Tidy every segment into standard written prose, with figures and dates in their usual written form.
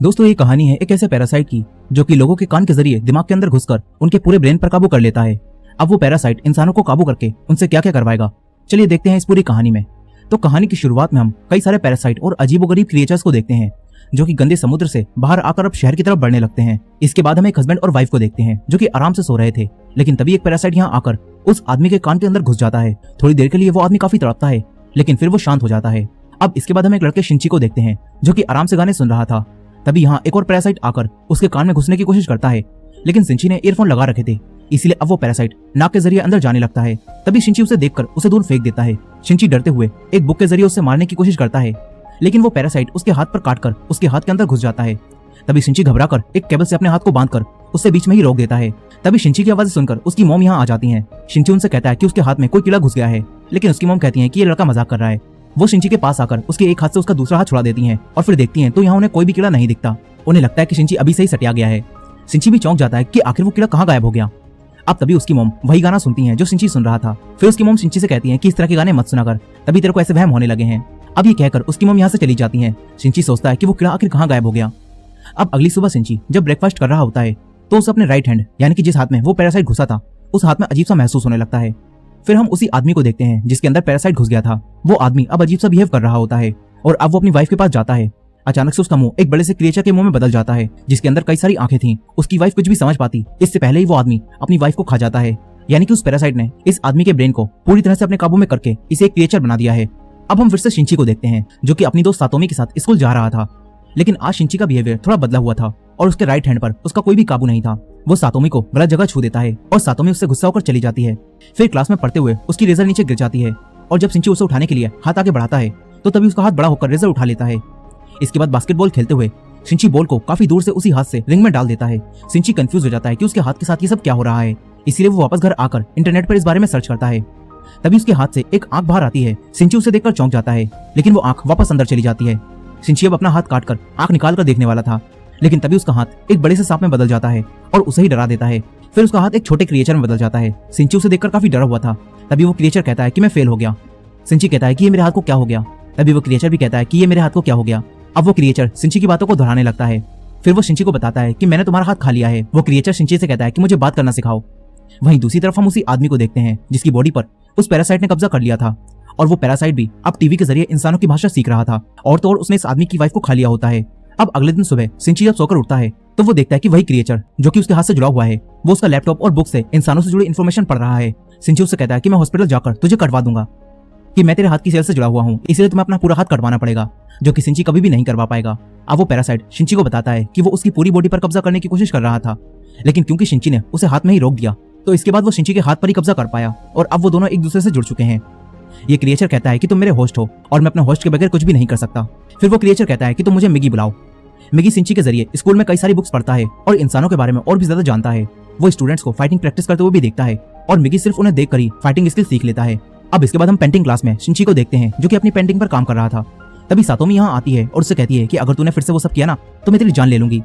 दोस्तों ये कहानी है एक ऐसे पैरासाइट की जो कि लोगों के कान के जरिए दिमाग के अंदर घुसकर उनके पूरे ब्रेन पर काबू कर लेता है। अब वो पैरासाइट इंसानों को काबू करके उनसे क्या क्या करवाएगा, चलिए देखते हैं इस पूरी कहानी में। तो कहानी की शुरुआत में हम कई सारे पैरासाइट और अजीबोगरीब क्रिएचर्स को देखते हैं जो कि गंदे समुद्र से बाहर आकर अब शहर की तरफ बढ़ने लगते हैं। इसके बाद हम एक हस्बैंड और वाइफ को देखते हैं जो कि आराम से सो रहे थे, लेकिन तभी एक पैरासाइट यहाँ आकर उस आदमी के कान के अंदर घुस जाता है। थोड़ी देर के लिए वो आदमी काफी तड़पता है, लेकिन फिर वो शांत हो जाता है। अब इसके बाद हम एक लड़के शिंची को देखते हैं जो कि आराम से गाने सुन रहा था। तभी यहाँ एक और पैरासाइट आकर उसके कान में घुसने की कोशिश करता है, लेकिन शिंची ने ईयरफोन लगा रखे थे, इसीलिए अब वो पैरासाइट नाक के जरिए अंदर जाने लगता है। तभी शिंची उसे देखकर उसे दूर फेंक देता है। शिंची डरते हुए एक बुक के जरिए उसे मारने की कोशिश करता है, लेकिन वो पैरासाइट उसके हाथ पर काटकर उसके हाथ के अंदर घुस जाता है। तभी शिंची घबराकर एक केबल से अपने हाथ को बांधकर उससे बीच में ही रोक देता है। तभी शिंची की आवाज सुनकर उसकी मॉम यहाँ आ जाती है। शिंची उनसे कहता है कि उसके हाथ में कोई कीड़ा घुस गया है, लेकिन उसकी मॉम कहती है कि ये लड़का मजाक कर रहा है। वो शिंची के पास आकर उसके एक हाथ से उसका दूसरा हाथ छुड़ा देती हैं और फिर देखती हैं तो यहाँ उन्हें कोई भी कीड़ा नहीं दिखता। उन्हें लगता है कि शिंची अभी से ही सटिया गया है। शिंची भी चौंक जाता है कि आखिर वो कीड़ा कहाँ गायब हो गया। अब तभी उसकी मॉम वही गाना सुनती हैं जो शिंची सुन रहा था। फिर उसकी मॉम शिंची से कहती है कि इस तरह के गाने मत सुना कर, तभी तेरे को ऐसे वहम होने लगे हैं। अब ये कहकर उसकी मॉम यहाँ से चली जाती है। शिंची सोचता है कि वो कीड़ा आखिर कहाँ गायब हो गया। अब अगली सुबह शिंची जब ब्रेकफास्ट कर रहा होता है तो उसे अपने राइट हैंड यानी कि जिस हाथ में वो पैरासाइट घुसा था उस हाथ में अजीब सा महसूस होने लगता है। फिर हम उसी आदमी को देखते हैं जिसके अंदर पैरासाइट घुस गया था। वो आदमी अब अजीब सा बिहेव कर रहा होता है और अब वो अपनी वाइफ के पास जाता है। अचानक से उसका मुंह एक बड़े से क्रिएचर के मुंह में बदल जाता है जिसके अंदर कई सारी आंखें थीं। उसकी वाइफ कुछ भी समझ पाती इससे पहले ही वो आदमी अपनी वाइफ को खा जाता है, यानी कि उस पैरासाइट ने इस आदमी के ब्रेन को पूरी तरह से अपने काबू में करके इसे एक क्रिएचर बना दिया है। अब हम फिर से शिंची को देखते हैं जो कि अपनी दोस्त सातोमी के साथ स्कूल जा रहा था, लेकिन आज शिंची का बिहेवियर थोड़ा बदला हुआ था और उसके राइट हैंड पर उसका कोई भी काबू नहीं था। वो सातोमी को गलत जगह छू देता है और सातोमी उससे गुस्सा होकर चली जाती है। फिर क्लास में पढ़ते हुए उसकी रेजर नीचे गिर जाती है और जब शिंची उसे उठाने के लिए हाथ आगे बढ़ाता है तो तभी उसका हाथ बड़ा होकर रेजर उठा लेता है। इसके बाद बास्केटबॉल खेलते हुए शिंची बॉल को काफी दूर से उसी हाथ से रिंग में डाल देता है। शिंची कंफ्यूज हो जाता है कि उसके हाथ के साथ ये सब क्या हो रहा है, इसीलिए वो वापस घर आकर इंटरनेट पर इस बारे में सर्च करता है। तभी उसके हाथ से एक आंख बाहर आती है। शिंची उसे देखकर चौंक जाता है, लेकिन वो आंख वापस अंदर चली जाती है। शिंची अब अपना हाथ काटकर आंख निकाल कर देखने वाला था, लेकिन तभी उसका हाथ एक बड़े से सांप में बदल जाता है और उसे ही डरा देता है। फिर उसका हाथ एक छोटे क्रिएचर में बदल जाता है। शिंची उसे देखकर काफी डरा हुआ था। तभी वो क्रिएचर कहता है कि मैं फेल हो गया। शिंची कहता है कि ये मेरे हाथ को क्या हो गया। तभी वो क्रिएचर भी कहता है कि ये मेरे हाथ को क्या हो गया। अब वो क्रिएचर शिंची की बातों को दोहराने लगता है। फिर वो शिंची को बताता है कि मैंने तुम्हारा हाथ खा लिया है। वो क्रिएचर शिंची से कहता है कि मुझे बात करना सिखाओ। वहीं दूसरी तरफ हम उसी आदमी को देखते हैं जिसकी बॉडी पर उस पैरासाइट ने कब्जा कर लिया था और वो पैरासाइट भी अब टीवी के जरिए इंसानों की भाषा सीख रहा था। और तो और उसने इस आदमी की वाइफ को खा लिया होता है। अब अगले दिन सुबह शिंची जब सोकर उठता है तो वो देखता है कि वही क्रिएचर जो कि उसके हाथ से जुड़ा हुआ है वो उसका लैपटॉप और बुक से इंसानों से जुड़ी इन्फॉर्मेशन पढ़ रहा है। शिंची उससे कहता है कि मैं हॉस्पिटल जाकर तुझे कटवा दूंगा, कि मैं तेरे हाथ की सेल से जुड़ा हुआ हूँ, इसलिए तुम्हें अपना पूरा हाथ कटवाना पड़ेगा, जो कि शिंची कभी भी नहीं करवा पाएगा। अब वो पैरासाइट शिंची को बताता है कि वो उसकी पूरी बॉडी पर कब्जा करने की कोशिश कर रहा था, लेकिन क्योंकि शिंची ने उसे हाथ में ही रोक दिया तो इसके बाद वो शिंची के हाथ पर ही कब्जा कर पाया और अब वो दोनों एक दूसरे से जुड़ चुके हैं। ये क्रिएचर कहता है कि तुम मेरे होस्ट हो और मैं अपने होस्ट के बगैर कुछ भी नहीं कर सकता। फिर वो क्रिएचर कहता है कि तुम मुझे मिगी बुलाओ। मिगी शिंची के जरिए स्कूल में कई सारी बुक्स पढ़ता है और इंसानों के बारे में और भी ज्यादा जानता है। वो स्टूडेंट्स को फाइटिंग प्रैक्टिस करते हुए भी देखता है और मिगी सिर्फ उन्हें देखकर ही फाइटिंग स्किल सीख लेता है। अब इसके बाद हम पेंटिंग क्लास में शिंची को देखते हैं जो कि अपनी पेंटिंग पर काम कर रहा था। तभी सातोमी यहाँ आती है और उससे कहती है कि अगर तूने फिर से वो सब किया ना तो मैं तेरी जान ले लूंगी।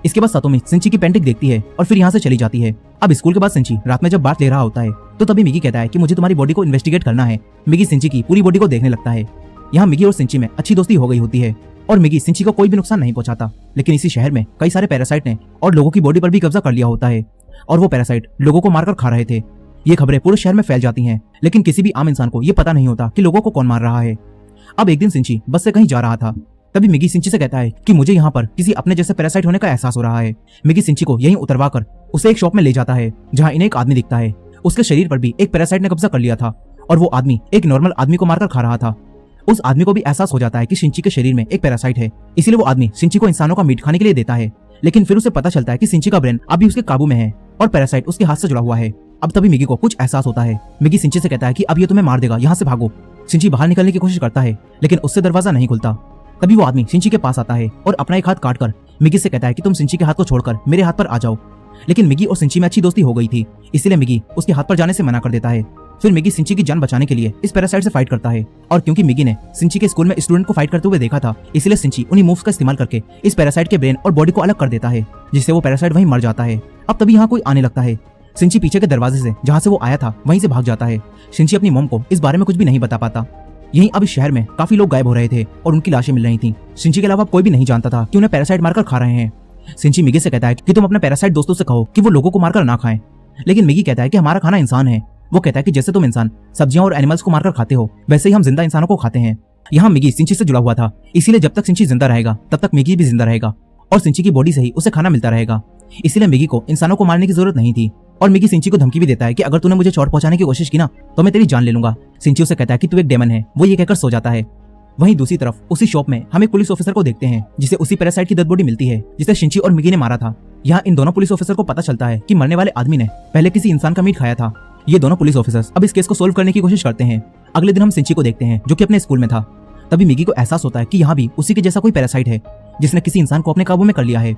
इसके बाद सातोमी शिंची की पेंटिंग देखती है और फिर यहाँ से चली जाती है। अब स्कूल के बाद शिंची रात में जब बात ले रहा होता है तो तभी मिगी कहता है कि मुझे तुम्हारी बॉडी को इन्वेस्टिगेट करना है। मिगी शिंची की पूरी बॉडी को देखने लगता है। यहाँ मिगी और शिंची में अच्छी दोस्ती हो गई होती है और मिगी शिंची को कोई भी नुकसान नहीं पहुंचाता, लेकिन इसी शहर में कई सारे पैरासाइट ने और लोगों की बॉडी पर भी कब्जा कर लिया होता है और वो पैरासाइट लोगों को मारकर खा रहे थे। ये खबरें पूरे शहर में फैल जाती हैं, लेकिन किसी भी आम इंसान को ये पता नहीं होता कि लोगों को कौन मार रहा है। अब एक दिन शिंची बस से कहीं जा रहा था, तभी मिगी शिंची से कहता है कि मुझे यहाँ पर किसी अपने जैसे पैरासाइट होने का एहसास हो रहा है। मिगी शिंची को यहीं उतरवा कर उसे एक शॉप में ले जाता है जहाँ इन्हें एक आदमी दिखता है। उसके शरीर पर भी एक पैरासाइट ने कब्जा कर लिया था और वो आदमी एक नॉर्मल आदमी को मारकर खा रहा था। उस आदमी को भी एहसास हो जाता है कि शिंची के शरीर में एक पैरासाइट है, इसीलिए वो आदमी शिंची को इंसानों का मीट खाने के लिए देता है। लेकिन फिर उसे पता चलता है कि शिंची का ब्रेन अभी उसके काबू में है और पैरासाइट उसके हाथ से जुड़ा हुआ है। अब तभी मिगी को कुछ एहसास होता है। मिगी शिंची से कहता है कि अब ये तुम्हें मार देगा, यहाँ से भागो। शिंची बाहर निकलने की कोशिश करता है, लेकिन उससे दरवाजा नहीं खुलता। तभी वो आदमी शिंची के पास आता है और अपना एक हाथ काटकर मिगी से कहता है कि तुम शिंची के हाथ को छोड़कर मेरे हाथ पर आ जाओ। लेकिन मिगी और शिंची में अच्छी दोस्ती हो गई थी, इसलिए मिगी उसके हाथ पर जाने से मना कर देता है। फिर मिगी शिंची की जान बचाने के लिए इस पैरासाइट से फाइट करता है और क्योंकि मिगी ने शिंची के स्कूल में स्टूडेंट को फाइट करते हुए देखा था, इसलिए शिंची उन्हीं मूव्स का इस्तेमाल करके इस पैरासाइट के ब्रेन और बॉडी को अलग कर देता है, जिससे वो पैरासाइट वहीं मर जाता है। अब तभी यहाँ कोई आने लगता है। शिंची पीछे के दरवाजे से जहाँ से वो आया था वहीं से भाग जाता है। शिंची अपनी मॉम को इस बारे में कुछ भी नहीं बता पाता। यहीं अब इस शहर में काफी लोग गायब हो रहे थे और उनकी लाशें मिल रही थी। सिंची के अलावा कोई भी नहीं जानता था कि उन्हें पैरासाइट मारकर खा रहे हैं। सिंची मिगी से कहता है कि तुम अपने पैरासाइट दोस्तों से कहो कि वो लोगों को मारकर ना खाएं, लेकिन मिगी कहता है कि हमारा खाना इंसान है। वो कहता है कि जैसे तुम इंसान सब्जियां और एनिमल्स को मारकर खाते हो, वैसे ही हम जिंदा इंसानों को खाते हैं। यहाँ मिगी सिंची से जुड़ा हुआ था, इसीलिए जब तक सिंची जिंदा रहेगा तब तक मिगी भी जिंदा रहेगा और सिंची की बॉडी से ही उसे खाना मिलता रहेगा। इसीलिए मिगी को इंसानों को मारने की जरूरत नहीं थी। और मिगी सिंची को धमकी भी देता है कि अगर तूने मुझे चोट पहुंचाने की कोशिश की ना तो मैं तेरी जान ले लूंगा। सिंची उसे कहता है कि तू एक डेमन है। वो ये कहकर सो जाता है। वहीं दूसरी तरफ उसी शॉप में हम एक पुलिस ऑफिसर को देखते हैं जिसे उसी पैरासाइट की डेड बॉडी मिलती है जिसे सिंची और मिगी ने मारा था। यहाँ इन दोनों पुलिस ऑफिसर को पता चलता है कि मरने वाले आदमी ने पहले किसी इंसान का मीट खाया था। ये दोनों पुलिस ऑफिसर्स अब इस केस को सोल्व करने की कोशिश करते हैं। अगले दिन हम सिंची को देखते हैं जो कि अपने स्कूल में था। तभी मिगी को एहसास होता है कि यहाँ भी उसी के जैसा कोई पैरासाइट है जिसने किसी इंसान को अपने काबू में कर लिया है।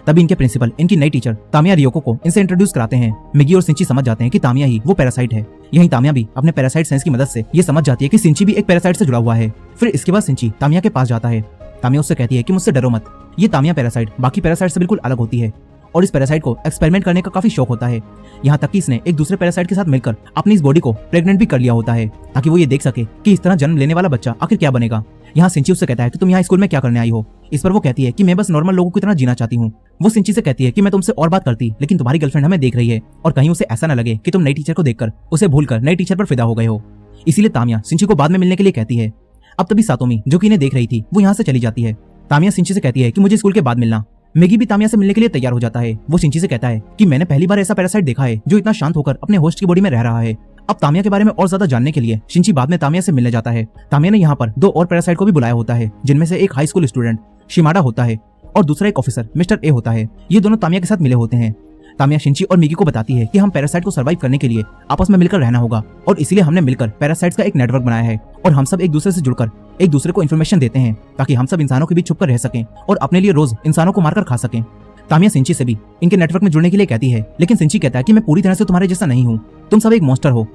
तभी इनके प्रिंसिपल इनकी नई टीचर तामिया रियोको को इनसे इंट्रोड्यूस कराते हैं। मिगी और सिंची समझ जाते हैं कि तामिया ही वो पैरासाइट है। यहीं तामिया भी अपने पैरासाइट सेंस की मदद से ये समझ जाती है कि सिंची भी एक पैरासाइट से जुड़ा हुआ है। फिर इसके बाद सिंची तामिया के पास जाता है। तामिया उससे कहती है कि मुझसे डरो मत, ये तामिया पैरासाइट बाकी पैरासाइट से बिल्कुल अलग होती है और इस पैरासाइट को एक्सपेरिमेंट करने का काफी शौक होता है। यहाँ तक कि इसने एक दूसरे पैरासाइट के साथ मिलकर अपनी इस बॉडी को प्रेग्नेंट भी कर लिया होता है ताकि वो ये देख सके कि इस तरह जन्म लेने वाला बच्चा आखिर क्या बनेगा। यहाँ सिंची उससे कहता है कि तुम यहाँ स्कूल में क्या करने आई हो। इस पर वो कहती है कि मैं बस नॉर्मल लोगों की तरह जीना चाहती हूँ। वो सिंची से कहती है कि मैं तुमसे और बात करती, लेकिन तुम्हारी गर्लफ्रेंड हमें देख रही है और कहीं उसे ऐसा न लगे कि तुम नई टीचर को देखकर उसे भूलकर नई टीचर पर फिदा हो गए हो। इसीलिए तामिया सिंची को बाद में मिलने के लिए कहती है। अब तभी सातोमी जो कि इन्हें देख रही थी वो यहाँ से चली जाती है। तामिया सिंची से कहती है कि मुझे स्कूल के बाद मिलना। मिगी भी तामिया से मिलने के लिए तैयार हो जाता है। वो सिंची से कहता है कि मैंने पहली बार ऐसा पैरासाइट देखा है जो इतना शांत होकर अपने होस्ट की बॉडी में रह रहा है। अब तामिया के बारे में और ज्यादा जानने के लिए सिंची बाद में तामिया से मिलने जाता है। तामिया ने यहाँ पर दो और पैरासाइट को भी बुलाया होता है जिनमें से एक हाई स्कूल स्टूडेंट शिमाडा होता है और दूसरा एक ऑफिसर मिस्टर ए होता है। ये दोनों तामिया के साथ मिले होते हैं। तामिया सिंची और मिगी को बताती है कि हम पैरासाइट को सर्वाइव करने के लिए आपस में मिलकर रहना होगा और इसीलिए हमने मिलकर पैरासाइट्स का एक नेटवर्क बनाया है और हम सब एक दूसरे से जुड़कर एक दूसरे को इन्फॉर्मेशन देते हैं ताकि हम सब इंसानों के बीच छुपकर रह सकें और अपने लिए रोज इंसानों को मारकर खा सकें। तामिया सिंची से भी इनके नेटवर्क में जुड़ने के लिए कहती है, लेकिन सिंची कहता है कि मैं पूरी तरह से तुम्हारे जैसा नहीं हूँ, तुम सब एक मॉन्स्टर हो।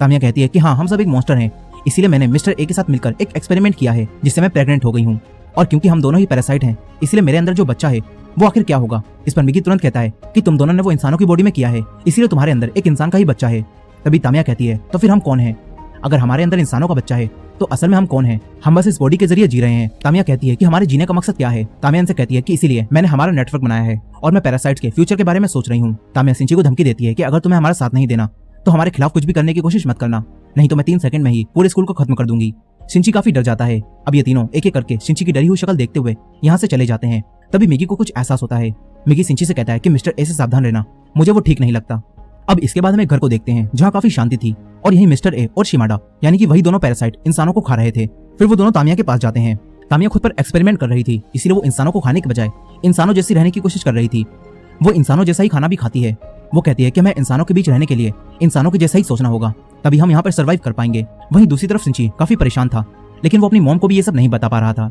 तामिया कहती है कि हाँ हम सब एक मॉन्स्टर हैं, इसीलिए मैंने मिस्टर ए के साथ मिलकर एक एक्सपेरिमेंट किया है जिससे मैं प्रेग्नेंट हो गई हूँ और क्योंकि हम दोनों ही पैरासाइट हैं इसलिए मेरे अंदर जो बच्चा है वो आखिर क्या होगा। इस पर मिगी तुरंत कहता है कि तुम दोनों ने वो इंसानों की बॉडी में किया है इसीलिए तुम्हारे अंदर एक इंसान का ही बच्चा है। तभी तामिया कहती है तो फिर हम कौन हैं? अगर हमारे अंदर इंसानों का बच्चा है तो असल में हम कौन हैं? हम बस इस बॉडी के जरिए जी रहे हैं। तामिया कहती है कि हमारे जीने का मकसद क्या है? तामिया इनसे कहती है कि इसीलिए मैंने हमारा नेटवर्क बनाया है और मैं पैरासाइट्स के फ्यूचर के बारे में सोच रही हूँ। तामिया सिंची को धमकी देती है कि अगर तुम्हें हमारा साथ नहीं देना तो हमारे खिलाफ कुछ भी करने की कोशिश मत करना, नहीं तो मैं 3 सेकंड में ही पूरे स्कूल को खत्म कर दूंगी। सिंची काफी डर जाता है। अब ये तीनों एक एक करके सिंची की डरी हुई शक्ल देखते हुए यहाँ से चले जाते हैं। तभी मिगी को कुछ एहसास होता है। मिगी सिंची से कहता है कि मिस्टर ए से सावधान रहना, मुझे वो ठीक नहीं लगता। अब इसके बाद हम एक घर को देखते हैं जहाँ काफी शांति थी और यही मिस्टर ए और शिमाडा यानी कि वही दोनों पैरासाइट इंसानों को खा रहे थे। फिर वो दोनों तामिया के पास जाते हैं। तामिया खुद पर एक्सपेरिमेंट कर रही थी इसीलिए वो इंसानों को खाने के बजाय इंसानों जैसी रहने की कोशिश कर रही थी। वो इंसानों जैसा ही खाना भी खाती है। वो कहती है कि हमें इंसानों के बीच रहने के लिए इंसानों के जैसा ही सोचना होगा, तभी हम यहाँ पर सर्वाइव कर पाएंगे। वहीं दूसरी तरफ सिंची काफी परेशान था, लेकिन वो अपनी मॉम को भी ये सब नहीं बता पा रहा था।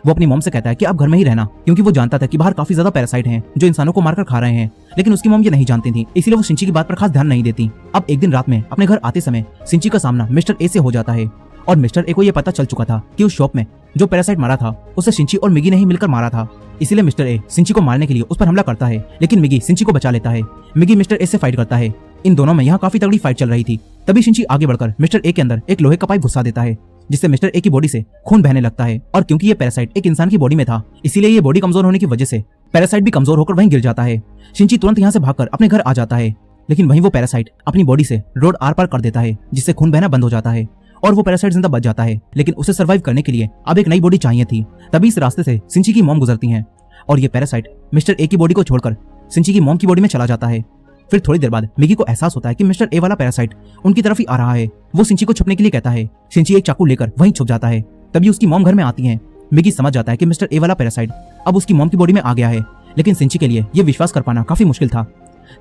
वो अपनी मॉम से कहता है कि आप घर में ही रहना, क्योंकि वो जानता था कि बाहर काफी ज्यादा पैरासाइट हैं जो इंसानों को मारकर खा रहे हैं, लेकिन उसकी मॉम ये नहीं जानती थी, इसलिए वो सिंची की बात पर खास ध्यान नहीं देती। अब एक दिन रात में अपने घर आते समय सिंची का सामना मिस्टर ए से हो जाता है और मिस्टर ए को ये पता चल चुका था कि उस शॉप में जो पैरासाइट मारा था उसे सिंची और मिगी ने ही मिलकर मारा था। इसीलिए मिस्टर ए सिंची को मारने के लिए उस पर हमला करता है, लेकिन मिगी सिंची को बचा लेता है। मिगी मिस्टर ए से फाइट करता है। इन दोनों में यहाँ काफी तगड़ी फाइट चल रही थी। तभी सिंची आगे बढ़कर मिस्टर ए के अंदर एक लोहे का पाइप घुसा देता है जिससे मिस्टर ए की बॉडी से खून बहने लगता है और क्योंकि ये पैरासाइट एक इंसान की बॉडी में था इसीलिए ये बॉडी कमजोर होने की वजह से पैरासाइट भी कमजोर होकर वहीं गिर जाता है। सिंची तुरंत यहाँ से भागकर अपने घर आ जाता है, लेकिन वहीं वो पैरासाइट अपनी बॉडी से रोड आर पार कर देता है जिससे खून बहना बंद हो जाता है और वो पैरासाइट जिंदा बच जाता है। लेकिन उसे सर्वाइव करने के लिए अब एक नई बॉडी चाहिए थी। तभी इस रास्ते से सिंची की मॉम गुजरती हैं और ये पैरासाइट मिस्टर ए की बॉडी को छोड़कर सिंची की मॉम की बॉडी में चला जाता है। फिर थोड़ी देर बाद मिगी को एहसास होता है कि मिस्टर ए वाला पैरासाइट उनकी तरफ ही आ रहा है। वो सिंची को छुपने के लिए कहता है। सिंची एक चाकू लेकर वहीं छुप जाता है। तभी उसकी मॉम घर में आती है। मिगी समझ जाता है कि मिस्टर ए वाला पैरासाइट अब उसकी मॉम की बॉडी में आ गया है, लेकिन सिंची के लिए ये विश्वास कर पाना काफी मुश्किल था।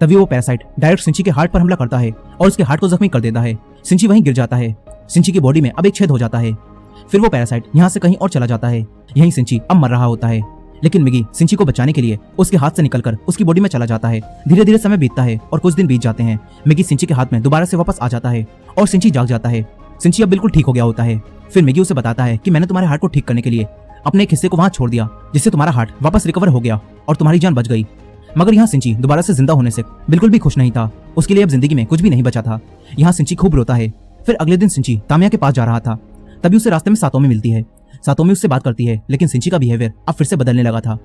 तभी वो पैरासाइट डायरेक्ट सिंची के हार्ट पर हमला करता है और उसके हार्ट को जख्मी कर देता है। सिंची वहीं गिर जाता है। सिंची की बॉडी में अब एक छेद हो जाता है। फिर वो पैरासाइट यहाँ से कहीं और चला जाता है। यहीं सिंची अब मर रहा होता है, लेकिन मिगी सिंची को बचाने के लिए उसके हाथ से निकलकर उसकी बॉडी में चला जाता है। धीरे धीरे समय बीतता है और कुछ दिन बीत जाते हैं। मिगी सिंची के हाथ में दोबारा से वापस आ जाता है और सिंची जाग जाता है। सिंची अब बिल्कुल ठीक हो गया होता है। फिर मिगी उसे बताता है कि मैंने तुम्हारे हार्ट को ठीक करने के लिए अपने एक हिस्से को वहां छोड़ दिया, जिससे तुम्हारा हार्ट वापस रिकवर हो गया और तुम्हारी जान बच गई। मगर यहाँ सिंची दोबारा से जिंदा होने से बिल्कुल भी खुश नहीं था। उसके लिए अब जिंदगी में कुछ भी नहीं बचा था। यहाँ सिंची खूब रोता है। फिर अगले दिन सिंची तामिया के पास जा रहा था। तभी उसे रास्ते में सातोमी मिलती है। सातोमी उससे बात करती है, लेकिन सिंची का बिहेवियर अब फिर से बदलने लगा था।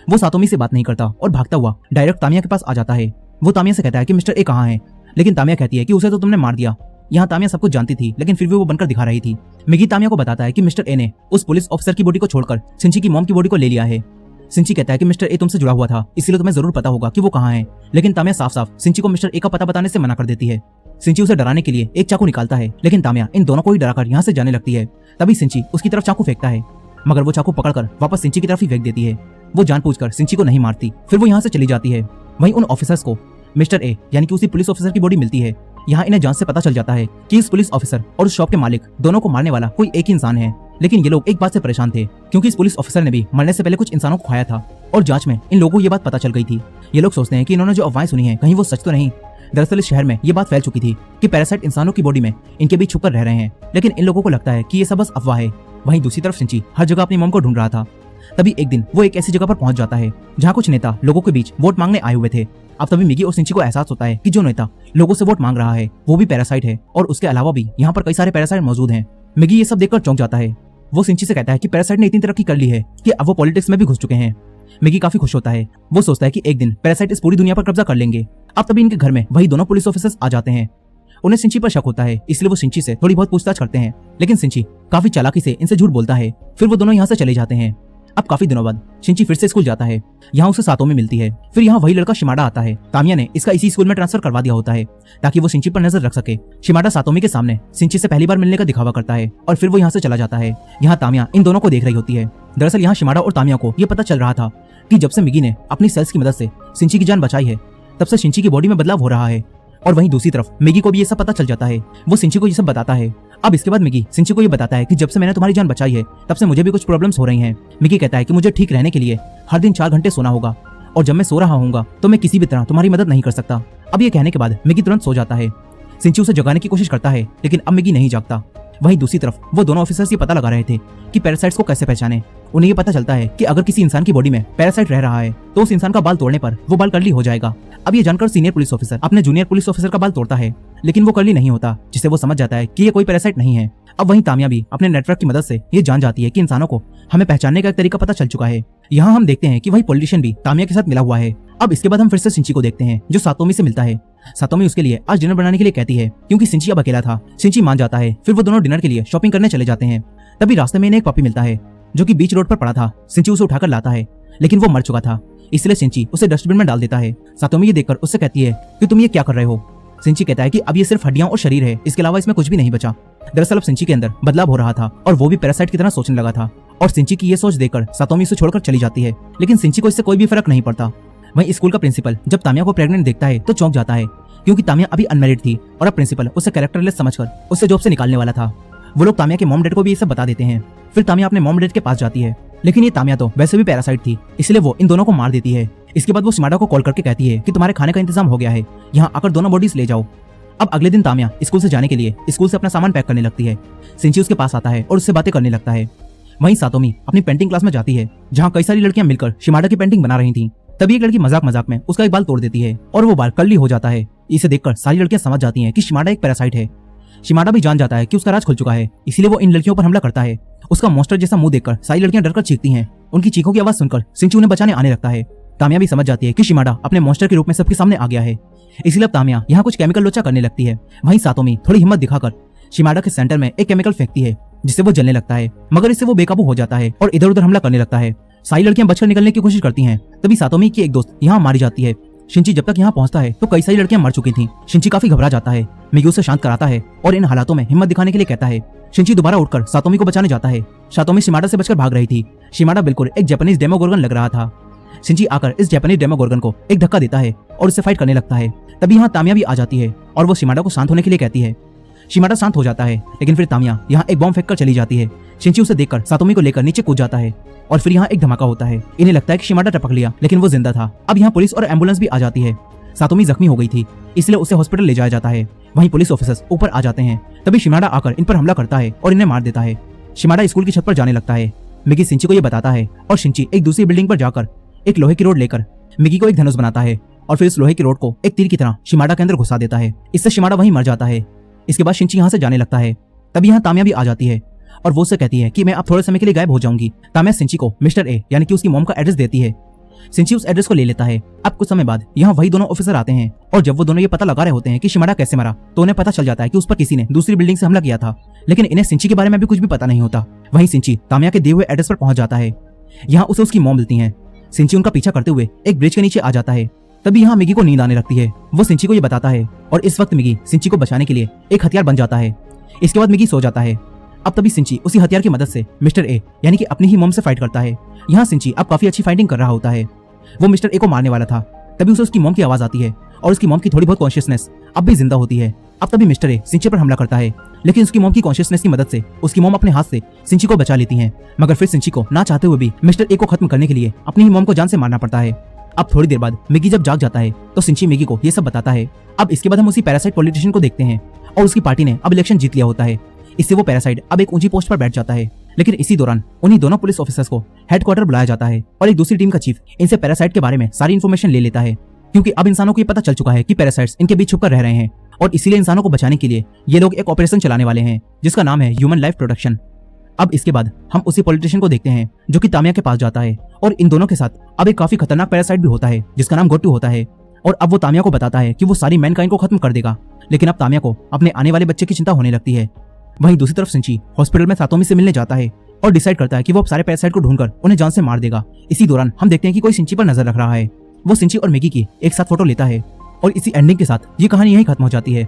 वो सातोमी से बात नहीं करता और भागता हुआ डायरेक्ट तामिया के पास आ जाता है। वो तामिया से कहता है कि मिस्टर ए कहाँ है, लेकिन तामिया कहती है कि उसे तो तुमने मार दिया। यहाँ तामिया सब कुछ जानती थी, लेकिन फिर भी वो बनकर दिखा रही थी। मिगी तामिया को बताता है कि मिस्टर ए ने उस पुलिस ऑफिसर की बॉडी को छोड़कर सिंची की मॉम की बॉडी को ले लिया है। सिंची कहता है कि मिस्टर ए तुमसे जुड़ा हुआ था, इसलिए तुम्हें जरूर पता होगा कि वो कहाँ है। लेकिन तामिया साफ साफ सिंची को मिस्टर ए का पता बताने से मना कर देती है। सिंची उसे डराने के लिए एक चाकू निकालता है, लेकिन तामिया इन दोनों को ही डराकर यहाँ से जाने लगती है। तभी सिंची उसकी तरफ चाकू फेंकता है, मगर वो चाकू पकड़कर वापस सिंची की तरफ ही फेंक देती है। वो जानबूझकर सिंची को नहीं मारती, फिर वो यहाँ से चली जाती है। वहीं उन ऑफिसर्स को मिस्टर ए यानी कि उसी पुलिस ऑफिसर की बॉडी मिलती है। यहाँ इन्हें जांच से पता चल जाता है कि इस पुलिस ऑफिसर और उस शॉप के मालिक दोनों को मारने वाला कोई एक ही इंसान है। लेकिन ये लोग एक बात से परेशान थे, क्योंकि इस पुलिस ऑफिसर ने भी मरने से पहले कुछ इंसानों को खाया था और जांच में इन लोगों को ये बात पता चल गई थी। ये लोग सोचते हैं कि इन्होंने जो अफवाहें सुनी है कहीं वो सच तो नहीं। दरअसल इस शहर में ये बात फैल चुकी थी कि पैरासाइट इंसानों की बॉडी में इनके बीच छुपकर रह रहे हैं, लेकिन इन लोगों को लगता है कि ये सब बस अफवाह है। वहीं दूसरी तरफ सिंची हर जगह अपनी मॉम को ढूंढ रहा था। तभी एक दिन वो एक ऐसी जगह पर पहुंच जाता है जहाँ कुछ नेता लोगों के बीच वोट मांगने आए हुए थे। अब तभी मिगी और सिंची को एहसास होता है कि जो नेता लोगों से वोट मांग रहा है वो भी पैरासाइट है, और उसके अलावा भी यहाँ पर कई सारे पैरासाइट मौजूद हैं। मिगी ये सब देखकर चौंक जाता है। वो सिंची से कहता है कि पैरासाइट ने इतनी तरक्की कर ली है कि अब वो पॉलिटिक्स में भी घुस चुके हैं। मिगी काफी खुश होता है। वो सोचता है कि एक दिन पैरासाइट इस पूरी दुनिया पर कब्जा कर लेंगे। अब तभी इनके घर में वही दोनों पुलिस ऑफिसर्स आ जाते हैं। उन्हें सिंची पर शक होता है, इसलिए वो सिंची से थोड़ी बहुत पूछताछ करते हैं, लेकिन सिंची काफी चालाकी से इनसे झूठ बोलता है। फिर वो दोनों यहाँ से चले जाते हैं। अब काफी दिनों बाद सिंची फिर से स्कूल जाता है। यहाँ उसे सातोमी मिलती है। फिर यहाँ वही लड़का शिमाडा आता है। तामिया ने इसका इसी स्कूल में ट्रांसफर करवा दिया होता है ताकि वो सिंची पर नजर रख सके। शिमाडा सातोमी के सामने सिंची से पहली बार मिलने का दिखावा करता है और फिर वो यहाँ से चला जाता है। यहाँ तामिया इन दोनों को देख रही होती है। दरअसल यहाँ शिमाडा और तामिया को ये पता चल रहा था कि जब से मिगी ने अपनी सेल्स की मदद से सिंची की जान बचाई है, तब से सिंची की बॉडी में बदलाव हो रहा है। और वहीं दूसरी तरफ मिगी को भी ये सब पता चल जाता है। वो सिंची को ये सब बताता है। अब इसके बाद मिगी सिंची को ये बताता है कि जब से मैंने तुम्हारी जान बचाई है तब से मुझे भी कुछ प्रॉब्लम्स हो रही हैं। मिगी कहता है कि मुझे ठीक रहने के लिए हर दिन 4 घंटे सोना होगा, और जब मैं सो रहा होऊंगा तो मैं किसी भी तरह तुम्हारी मदद नहीं कर सकता। अब ये कहने के बाद मिगी तुरंत सो जाता है। सिंची उसे जगाने की कोशिश करता है, लेकिन अब मिगी नहीं जागता। वहीं दूसरी तरफ वो दोनों ऑफिसर्स ये पता लगा रहे थे कि पैरासाइट्स को कैसे पहचाने। उन्हें ये पता चलता है कि अगर किसी इंसान की बॉडी में पैरासाइट रह रहा है तो उस इंसान का बाल तोड़ने पर वो बाल कर्ली हो जाएगा। अब ये जानकर सीनियर पुलिस ऑफिसर अपने जूनियर पुलिस ऑफिसर का बाल तोड़ता है, लेकिन वो कर्ली नहीं होता, जिससे वो समझ जाता है कि ये कोई पैरासाइट नहीं है। अब वहीं तामिया भी अपने नेटवर्क की मदद से ये जान जाती है कि इंसानों को हमें पहचानने का एक तरीका पता चल चुका है। यहाँ हम देखते हैं कि वही पॉलिटिशियन भी तामिया के साथ मिला हुआ है। अब इसके बाद हम फिर से सिंची को देखते हैं जो सातोमी से मिलता है। सातोमी उसके लिए आज डिनर बनाने के लिए कहती है, क्योंकि सिंची अब अकेला था। सिंची मान जाता है। फिर वो दोनों डिनर के लिए शॉपिंग करने चले जाते हैं। तभी रास्ते में इन्हें एक पपी मिलता है जो कि बीच रोड पर पड़ा था। सिंची उसे उठाकर लाता है, लेकिन वो मर चुका था, इसलिए सिंची उसे डस्टबिन में डाल देता है। सातोमी ये देखकर उससे कहती है कि तुम ये क्या कर रहे हो। सिंची कहता है कि अब ये सिर्फ हड्डियां और शरीर है, इसके अलावा इसमें कुछ भी नहीं बचा। दरअसल अब सिंची के अंदर बदलाव हो रहा था और वो भी पैरासाइट की तरह सोचने लगा था। और सिंची की ये सोच देखकर सातोमी उसे छोड़कर चली जाती है, लेकिन सिंची को इससे कोई भी फर्क नहीं पड़ता। वहीं स्कूल का प्रिंसिपल जब तामिया को प्रेग्नेंट देखता है तो चौंक जाता है, क्योंकि तामिया अभी अनमैरिड थी और अब प्रिंसिपल उसे कैरेक्टरलेस समझकर उसे जॉब से निकालने वाला था। वो लोग तामिया के मॉम डैड को भी ये सब बता देते हैं। फिर तामिया अपने मॉम डैड के पास जाती है, लेकिन ये तामिया तो वैसे भी पैरासाइट थी, इसलिए वो इन दोनों को मार देती है। इसके बाद वो शिमाडा को कॉल करके कहती है कि तुम्हारे खाने का इंतजाम हो गया है, यहाँ आकर दोनों बॉडीज ले जाओ। अब अगले दिन तामिया स्कूल से जाने के लिए स्कूल से अपना सामान पैक करने लगती है। सिंची उसके पास आता है और उससे बातें करने लगता है। वहीं सातोमी अपनी पेंटिंग क्लास में जाती है, जहाँ कई सारी लड़कियां मिलकर शिमाडा की पेंटिंग बना रही थी। तभी एक लड़की मजाक मजाक में उसका एक बाल तोड़ देती है और वो बाल कर्ली हो जाता है। इसे देखकर सारी लड़कियां समझ जाती हैं कि शिमाडा एक पैरासाइट है। शिमाडा भी जान जाता है कि उसका राज खुल चुका है, इसलिए वो इन लड़कियों पर हमला करता है। उसका मॉन्स्टर जैसा मुंह देखकर सारी लड़कियां डरकर चीखती हैं। उनकी चीखों की आवाज सुनकर सिंची उन्हें बचाने आने लगता है। तामिया भी समझ जाती है कि शिमाडा अपने मॉन्स्टर के रूप में सबके सामने आ गया है, इसलिए अब तामिया यहाँ कुछ केमिकल लोचा करने लगती है। वहीं सातोमी थोड़ी हिम्मत दिखाकर शिमाडा के सेंटर में एक केमिकल फेंकती है, जिससे वो जलने लगता है, मगर इससे वो बेकाबू हो जाता है और इधर उधर हमला करने लगता है। सारी लड़कियां बचकर निकलने की कोशिश करती हैं। तभी सातोमी की एक दोस्त यहाँ मारी जाती है। शिंची जब तक यहाँ पहुंचता है तो कई सारी लड़कियां मर चुकी थीं। शिंची काफी घबरा जाता है। मिगी उसे शांत कराता है और इन हालातों में हिम्मत दिखाने के लिए कहता है। शिंची दोबारा उठकर सातोमी को बचाने जाता है। सातोमी शिमाडा से बचकर भाग रही थी। शिमाडा बिल्कुल एक जापानीज डेमोगोर्गन लग रहा था। शिंची आकर इस जापानीज डेमोगोर्गन को एक धक्का देता है और उससे फाइट करने लगता है। तभी यहाँ तामिया भी आ जाती है और वो शिमाडा को शांत होने के लिए कहती है। शिमाडा शांत हो जाता है, लेकिन फिर तामिया यहाँ एक बॉम्ब फेंककर चली जाती है। शिंची उसे देखकर सातोमी को लेकर नीचे कूद जाता है और फिर यहाँ एक धमाका होता है। इन्हें लगता है कि शिमाडा टपक लिया, लेकिन वो जिंदा था। अब यहाँ पुलिस और एम्बुलेंस भी आ जाती है। सातोमी जख्मी हो गई थी, इसलिए उसे हॉस्पिटल ले जाया जाता है। वहीं पुलिस ऑफिसर्स ऊपर आ जाते हैं। तभी शिमाडा आकर इन पर हमला करता है और इन्हें मार देता है। शिमाडा स्कूल की छत पर जाने लगता है। मिगी सिंची को ये बताता है और शिंची एक दूसरी बिल्डिंग पर जाकर एक लोहे की रोड लेकर मिगी को एक धनुष बनाता है और फिर इस लोहे की रोड को एक तीर की तरह शिमाडा के अंदर घुसा देता है। इससे शिमाडा वहीं मर जाता है। इसके बाद शिंची यहाँ से जाने लगता है। तभी यहाँ तामिया भी आ जाती है और वो उससे कहती है कि मैं अब थोड़े समय के लिए गायब हो जाऊंगी। तामिया सिंची को मिस्टर ए यानी कि उसकी मॉम का एड्रेस देती है। सिंची उस एड्रेस को ले लेता है। अब कुछ समय बाद यहाँ वही दोनों ऑफिसर आते हैं और जब वो दोनों ये पता लगा रहे होते हैं कि शिमाडा कैसे मरा तो उन्हें पता चल जाता है कि उस पर किसी ने दूसरी बिल्डिंग से हमला किया था, लेकिन इन्हें सिंची के बारे में भी कुछ भी पता नहीं होता। वहीं सिंची तामिया के दिए हुए एड्रेस पर पहुंच जाता है। यहाँ उसे उसकी मॉम मिलती है। सिंची उनका पीछा करते हुए एक ब्रिज के नीचे आ जाता है। तभी यहाँ मिगी को नींद आने लगती है। वो सिंची को ये बताता है और इस वक्त मिगी सिंची को बचाने के लिए एक हथियार बन जाता है। इसके बाद मिगी सो जाता है। अब तभी सिंची उसी हथियार की मदद से मिस्टर ए यानी कि अपनी ही मॉम से फाइट करता है। यहाँ सिंची अब काफी अच्छी फाइटिंग कर रहा होता है। वो मिस्टर ए को मारने वाला था, तभी उसे उसकी मॉम की आवाज आती है और उसकी मॉम की थोड़ी बहुत कॉन्शियसनेस अब भी जिंदा होती है। अब तभी मिस्टर ए सिंची पर हमला करता है, लेकिन उसकी मॉम की कॉन्शियसनेस की मदद से उसकी मॉम अपने हाथ से सिंची को बचा लेती है। मगर फिर सिंची को ना चाहते हुए भी मिस्टर ए को खत्म करने के लिए अपनी ही मॉम को जान से मारना पड़ता है। अब थोड़ी देर बाद मिगी जब जाग जाता है तो सिंची मिगी को ये सब बताता है। अब इसके बाद हम उसी पैरासाइट पॉलिटिशियन को देखते हैं और उसकी पार्टी ने अब इलेक्शन जीत लिया होता है। इससे वो पैरासाइट अब एक ऊंची पोस्ट पर बैठ जाता है। लेकिन इसी दौरान उन्हीं दोनों पुलिस ऑफिसर्स को हेडक्वार्टर बुलाया जाता है और एक दूसरी टीम का चीफ इनसे पैरासाइट के बारे में सारी इन्फॉर्मेशन ले लेता है, क्योंकि अब इंसानों को ये पता चल चुका है कि पैरासाइट्स इनके बीच छुपकर रह रहे हैं और इसीलिए इंसानों को बचाने के लिए ये लोग एक ऑपरेशन चलाने वाले हैं जिसका नाम है ह्यूमन लाइफ प्रोडक्शन। अब इसके बाद हम उसी पॉलिटिशियन को देखते हैं जो कि तामिया के पास जाता है और इन दोनों के साथ अब एक काफी खतरनाक पैरासाइट भी होता है जिसका नाम गोटू होता है। और अब वो तामिया को बताता है कि वो सारी मैनकाइंड को खत्म कर देगा, लेकिन अब तामिया को अपने आने वाले बच्चे की चिंता होने लगती है। वहीं दूसरी तरफ सिंची हॉस्पिटल में सातोमी से मिलने जाता है और डिसाइड करता है कि वो अब सारे पैरासाइट को ढूंढकर उन्हें जान से मार देगा। इसी दौरान हम देखते हैं कि कोई सिंची पर नजर रख रहा है। वो सिंची और मिगी की एक साथ फोटो लेता है और इसी एंडिंग के साथ ये कहानी यहीं खत्म हो जाती है।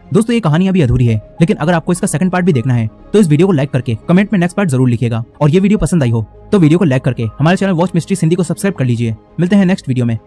दोस्तों ये कहानी अभी अधूरी है, लेकिन अगर आपको इसका सेकंड पार्ट भी देखना है तो इस वीडियो को लाइक करके कमेंट में नेक्स्ट पार्ट जरूर लिखिएगा। और ये वीडियो पसंद आई हो तो वीडियो को लाइक करके हमारे चैनल वॉच मिस्ट्रीज हिंदी को सब्सक्राइब कर लीजिए। मिलते हैं नेक्स्ट वीडियो में।